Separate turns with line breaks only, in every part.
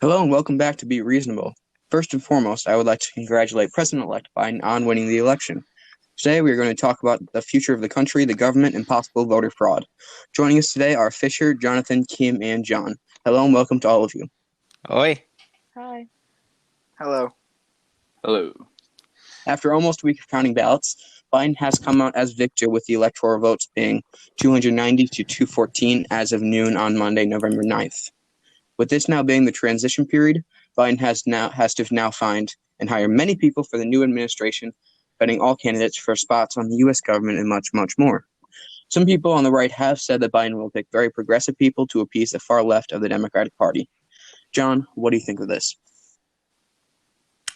Hello and welcome back to Be Reasonable. First and foremost, I would like to congratulate President-elect Biden on winning the election. Today, we are going to talk about the future of the country, the government, and possible voter fraud. Joining us today are Fisher, Jonathan, Kim, and John. Hello and welcome to all of you.
Oi.
Hi.
Hello.
Hello.
After almost a week of counting ballots, Biden has come out as victor with the electoral votes being 290 to 214 as of noon on Monday, November 9th. With this now being the transition period, Biden has to now find and hire many people for the new administration, vetting all candidates for spots on the U.S. government and much, much more. Some people on the right have said that Biden will pick very progressive people to appease the far left of the Democratic Party. John, what do you think of this?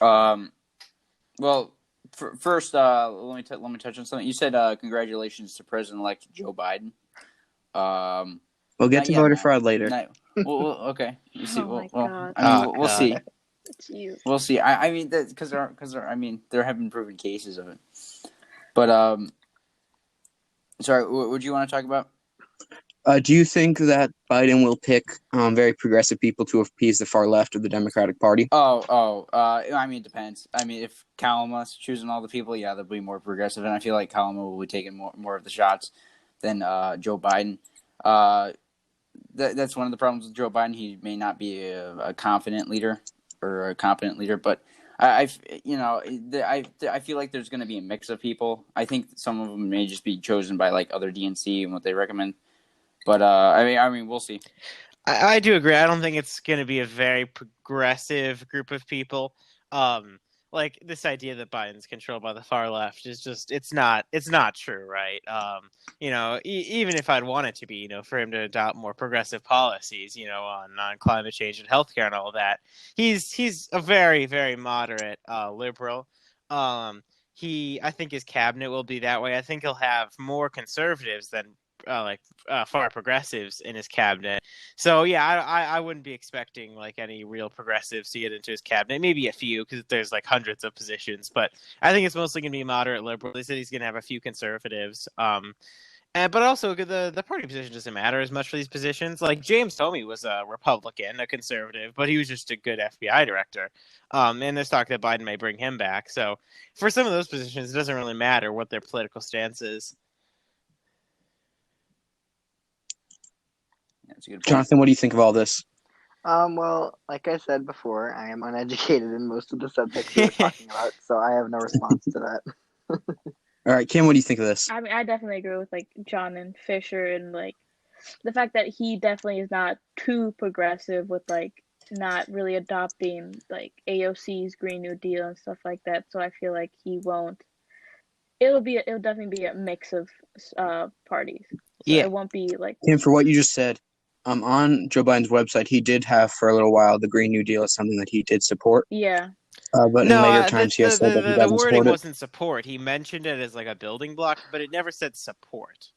Well, first, let me touch on something. You said congratulations to President-elect Joe Biden.
We'll get to voter fraud later.
Okay. You see,
God.
we'll see.
It's you.
We'll see. I mean, because there have been proven cases of it. But sorry, what would you want to talk about?
Do you think that Biden will pick very progressive people to appease the far left of the Democratic Party?
I mean, it depends. I mean, if Kalama's choosing all the people, yeah, they'll be more progressive, and I feel like Kalama will be taking more of the shots than Joe Biden. That's one of the problems with Joe Biden. He may not be a confident leader or a competent leader, but I feel like there's going to be a mix of people. I think some of them may just be chosen by like other DNC and what they recommend. But I mean, we'll see.
I do agree. I don't think it's going to be a very progressive group of people. Like this idea that Biden's controlled by the far left is just—it's not true, right? Even if I'd want it to be, for him to adopt more progressive policies, on climate change and healthcare and all of that, he's a very, very moderate liberal. I think his cabinet will be that way. I think he'll have more conservatives than far progressives in his cabinet. So yeah, I wouldn't be expecting like any real progressives to get into his cabinet. Maybe a few because there's like hundreds of positions, but I think it's mostly going to be moderate liberal. They said he's going to have a few conservatives. But also the party position doesn't matter as much for these positions. Like James Comey was a Republican, a conservative, but he was just a good FBI director. And there's talk that Biden may bring him back. So for some of those positions, it doesn't really matter what their political stance is.
That's a good point.
Jonathan, what do you think of all this?
Well, like I said before, I am uneducated in most of the subjects we were talking about, so I have no response to that.
All right, Kim, what do you think of this?
I mean, I definitely agree with like John and Fisher, and like the fact that he definitely is not too progressive with like not really adopting like AOC's Green New Deal and stuff like that. So I feel like he won't. It'll definitely be a mix of parties. So
Yeah.
it won't be like
Kim, for what you just said, on Joe Biden's website, he did have for a little while the Green New Deal is something that he did support.
yeah.
But in later times, he has said that he
the
doesn't
wording
support it.
wasn't support. He mentioned it as like a building block, but it never said support.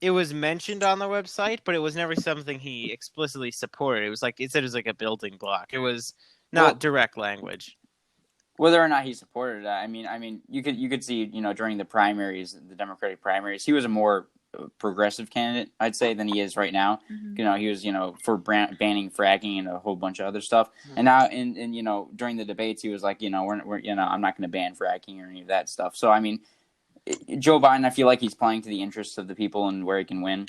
It was mentioned on the website, but it was never something he explicitly supported. It was like it said it was like a building block. It was not direct language.
Whether or not he supported that, I mean, you could see, during the primaries, the Democratic primaries, he was a more progressive candidate, I'd say, than he is right now.
Mm-hmm.
He was, for banning fracking and a whole bunch of other stuff. And now, during the debates, he was like, we're I'm not going to ban fracking or any of that stuff. So, I mean, Joe Biden, I feel like he's playing to the interests of the people and where he can win,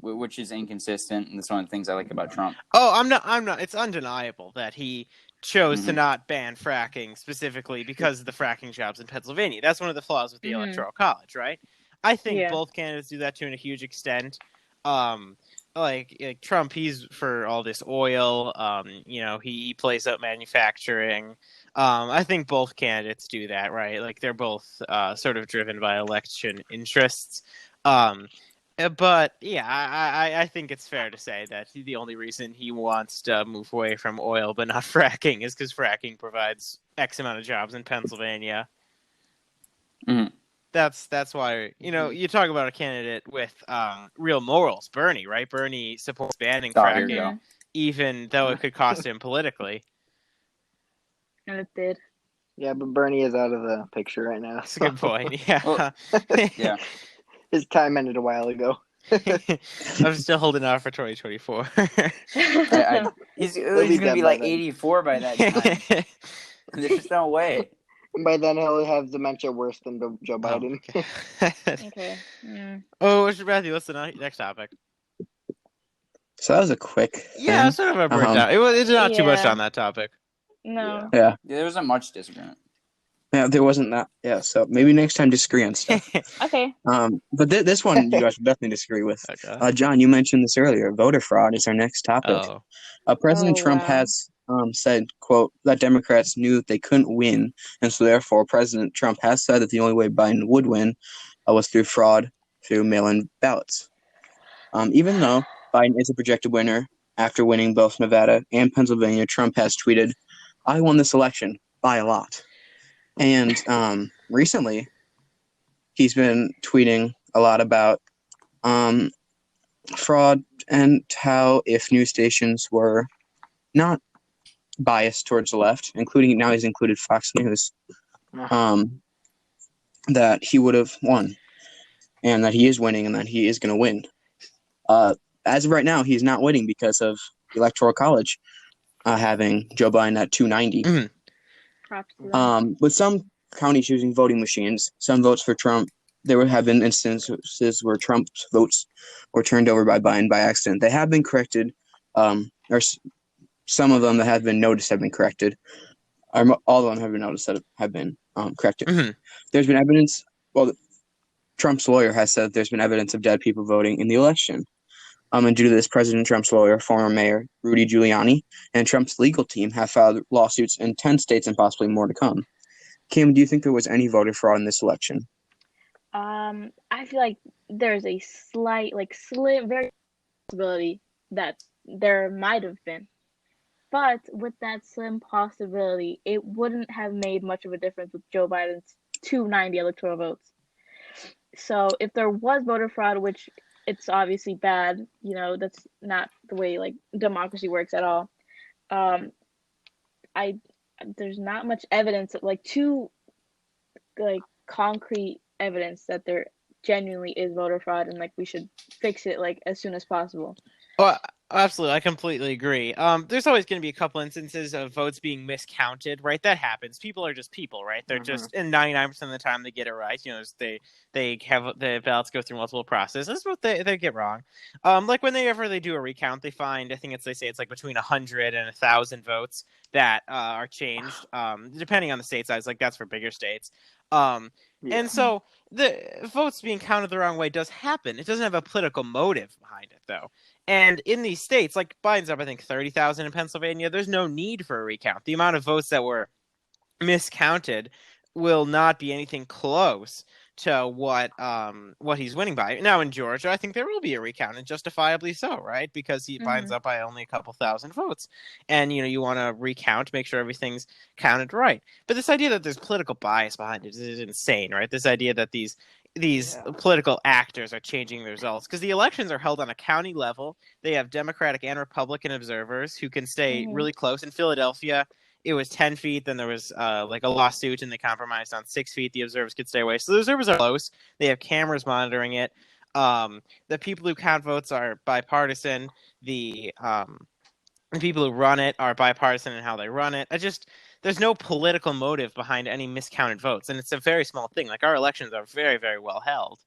which is inconsistent, and that's one of the things I like about Trump.
Oh, I'm not. It's undeniable that he chose to not ban fracking specifically because of the fracking jobs in Pennsylvania. That's one of the flaws with the Electoral College, right? I think both candidates do that to a huge extent. Like Trump, he's for all this oil. He plays out manufacturing. I think both candidates do that, right? Like they're both sort of driven by election interests. But yeah, I think it's fair to say that the only reason he wants to move away from oil but not fracking is because fracking provides X amount of jobs in Pennsylvania.
Mm-hmm.
That's why, you talk about a candidate with real morals, Bernie, right? Bernie supports banning fracking, even though it could cost him politically.
And it did.
Yeah, but Bernie is out of the picture right now.
That's a good point. Yeah.
Well, yeah.
His time ended a while ago.
I'm still holding out for 2024.
He's
be
going to
dead
be
by
like
then.
84 by that time. There's no way.
By then he'll have dementia worse than Joe
Oh,
Biden.
Okay.
Oh, Matthew, what's the next topic?
So that was a quick
Yeah,
thing.
sort of a breakdown. It's not too much
Yeah.
on that topic.
No.
Yeah.
Yeah, there wasn't much disagreement.
Yeah, there wasn't that. Yeah, so maybe next time disagree on stuff.
Okay.
But this one you guys would definitely disagree with.
Okay.
John, you mentioned this earlier. Voter fraud is our next topic.
Oh.
President
Oh,
Trump
wow.
has said, quote, that Democrats knew that they couldn't win, and so therefore President Trump has said that the only way Biden would win was through fraud, through mail-in ballots. Even though Biden is a projected winner after winning both Nevada and Pennsylvania, Trump has tweeted, I won this election by a lot. And recently, he's been tweeting a lot about fraud and how if news stations were not biased towards the left, including now he's included Fox News, that he would have won, and that he is winning, and that he is going to win. As of right now, he's not winning because of the Electoral College having Joe Biden at 290.
Mhm.
Props to them.
With some counties using voting machines, some votes for Trump, there have been instances where Trump's votes were turned over by Biden by accident. They have been corrected, or some of them that have been noticed have been corrected. All of them have been noticed that have been corrected.
Mhm.
There's been evidence. Well, Trump's lawyer has said there's been evidence of dead people voting in the election. And due to this, President Trump's lawyer, former Mayor Rudy Giuliani, and Trump's legal team have filed lawsuits in 10 states and possibly more to come. Kim, do you think there was any voter fraud in this election?
I feel like there's a slight, slim, very possibility that there might have been. But with that slim possibility, it wouldn't have made much of a difference with Joe Biden's 290 electoral votes. So if there was voter fraud, which it's obviously bad, that's not the way democracy works at all. There's not much evidence, concrete evidence that there genuinely is voter fraud, and we should fix it as soon as possible.
Oh, absolutely. I completely agree. There's always going to be a couple instances of votes being miscounted, right? That happens. People are just people, right? They're just, and 99% of the time they get it right. They have the ballots go through multiple processes, but they get wrong. Whenever they do a recount, they find, they say it's between 100 and 1,000 votes that are changed, depending on the state size. That's for bigger states. And so the votes being counted the wrong way does happen. It doesn't have a political motive behind it, though. And in these states, Biden's up, I think, 30,000 in Pennsylvania, there's no need for a recount. The amount of votes that were miscounted will not be anything close to what he's winning by. Now in Georgia, I think there will be a recount, and justifiably so, right? Because Biden's up by only a couple thousand votes. And you want to recount, make sure everything's counted right. But this idea that there's political bias behind it is insane, right? This idea that these political actors are changing the results, because the elections are held on a county level. They have Democratic and Republican observers who can stay really close. In Philadelphia, it was 10 feet. Then there was a lawsuit, and they compromised on 6 feet. The observers could stay away. So the observers are close. They have cameras monitoring it. The people who count votes are bipartisan. The people who run it are bipartisan in how they run it. There's no political motive behind any miscounted votes, and it's a very small thing. Our elections are very, very well held.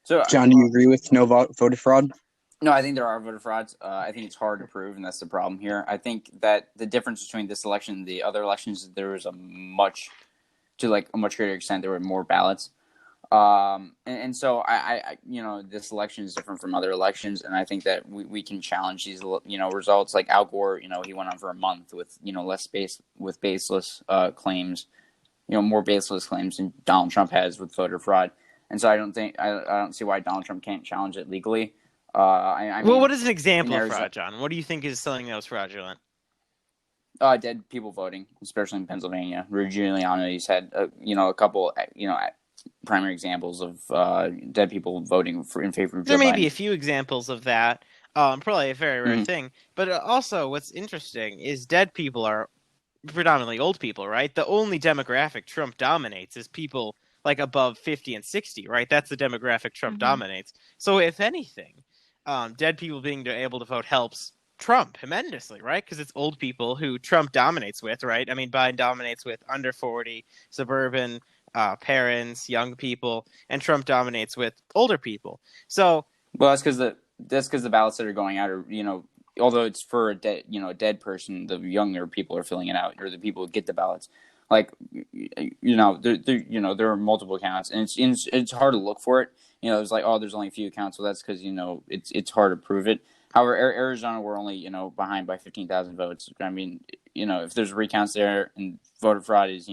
So,
John, do you agree with no voter fraud?
No, I think there are voter frauds. I think it's hard to prove, and that's the problem here. I think that the difference between this election and the other elections, there was a much greater extent, there were more ballots. And so I this election is different from other elections, and I think that we can challenge these, results. Like Al Gore, he went on for a month with, baseless claims, more baseless claims than Donald Trump has with voter fraud. And so I don't see why Donald Trump can't challenge it legally.
What is an example of fraud, John? What do you think is something that was fraudulent?
Dead people voting, especially in Pennsylvania. Rudy Giuliani, he's had, a couple, primary examples of dead people voting in favor of Joe Biden.
There may be a few examples of that. Probably a very rare thing. But also, what's interesting is dead people are predominantly old people, right? The only demographic Trump dominates is people like above 50 and 60, right? That's the demographic Trump
Mhm.
dominates. So if anything, dead people being able to vote helps Trump tremendously, right? Because it's old people who Trump dominates with, right? I mean, Biden dominates with under 40, suburban parents, young people, and Trump dominates with older people. So,
Well, that's because the ballots that are going out are, although it's for a dead person, the younger people are filling it out, or the people who get the ballots. Like, there are multiple counts, and it's hard to look for it. It's like, oh, there's only a few counts. Well, that's because it's hard to prove it. However, Arizona, we're only behind by 15,000 votes. I mean, if there's recounts there and voter fraud is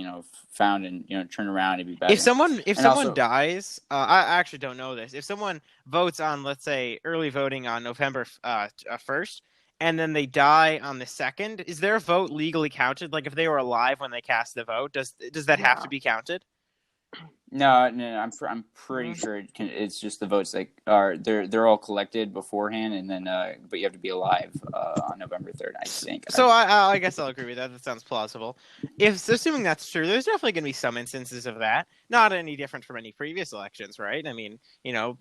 found and turned around, it'd be better.
if someone
also-
dies, I actually don't know this. If someone votes on, let's say, early voting on November 1st, and then they die on the 2nd, is their vote legally counted? Like if they were alive when they cast the vote, does that have to be counted?
No, I'm pretty sure it's just the votes that are they're all collected beforehand, and then but you have to be alive on November 3rd, I think.
So I guess I'll agree with that. That sounds plausible. Assuming that's true, there's definitely going to be some instances of that. Not any different from any previous elections, right? I mean,
No,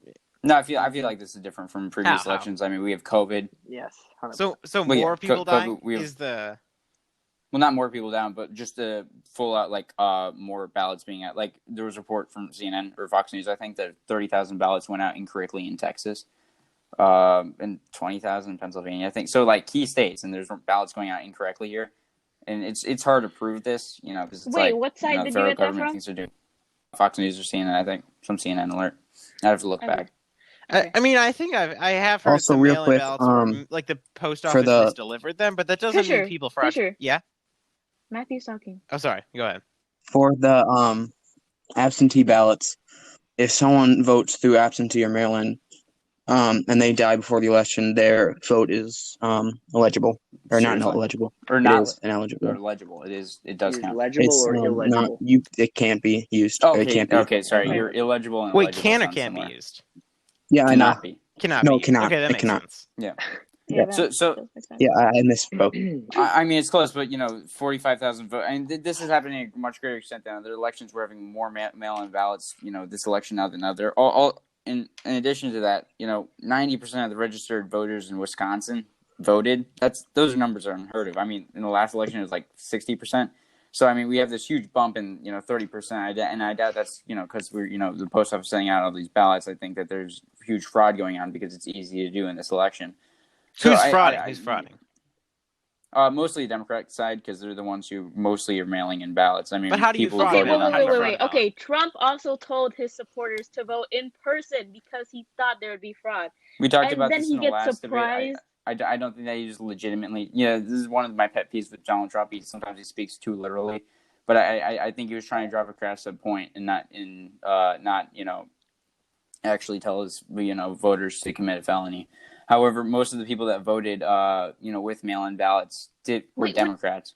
I feel like this is different from previous
How?
elections. I mean, we have COVID.
Yes. 100%.
So
Well, yeah,
more people dying
we have-
is the.
Well, not more people down, but just the full out more ballots being out. Like there was a report from CNN or Fox News, I think, that 30,000 ballots went out incorrectly in Texas, and 20,000 in Pennsylvania, I think. So like key states, and there's ballots going out incorrectly here, and it's hard to prove this, because it's
Wait,
like
what side
the
did you
federal
get that
government
from?
thinks they're doing. Fox News or CNN, I think, some CNN alert. I have to look
Okay.
back.
Okay.
I mean, I think I have heard
Also,
some
real
mail-in
quick,
ballots where, like the post
for
office
the-
misdelivered them, but that doesn't mean
Fisher,
people fraud.
Fisher.
Yeah.
Matthew's talking.
Oh, sorry. Go ahead.
For the absentee ballots, if someone votes through absentee or mail-in, and they die before the election, their vote is illegible or not
Seriously?
illegible.
Or
It
not
is ineligible.
or legible. It does
Is
count.
legible
It's
or
not
illegible?
it can't be used.
Oh,
It
okay,
can't be.
okay, sorry.
Okay.
You're illegible and
Wait,
illegible
can or
sound
can't
similar.
be used?
Yeah, I know.
Cannot be.
Cannot
No,
be
it
used.
cannot.
Okay, that
It
makes
cannot.
sense.
Yeah,
So-
that does make sense.
Yeah, I misspoke.
I mean, it's close, but 45,000 votes. And this is happening to a much greater extent than other elections. We're having more mail-in ballots, this election now than other. All in addition to that, 90% of the registered voters in Wisconsin voted. Those numbers are unheard of. I mean, in the last election, it was like 60%. So I mean, we have this huge bump in 30%. And I doubt that's because we're the post office sending out all these ballots. I think that there's huge fraud going on because it's easy to do in this election. So
Who's frauding? Who's frauding?
Mostly the Democratic side because they're the ones who mostly are mailing in ballots. I mean,
But how do you
people who
fraud?
Okay,
voted
wait,
on
wait,
the
wait,
front
wait.
ballot.
Okay, Trump also told his supporters to vote in person because he thought there would be fraud.
We talked
And
about
then
this
he
in the
gets
last
surprised.
debate. I don't think that he just legitimately. This is one of my pet peeves with Donald Trump. Sometimes he speaks too literally, but I think he was trying to drive across a point and not actually tell his voters to commit a felony. However, most of the people that voted with mail-in ballots were
Wait,
Democrats.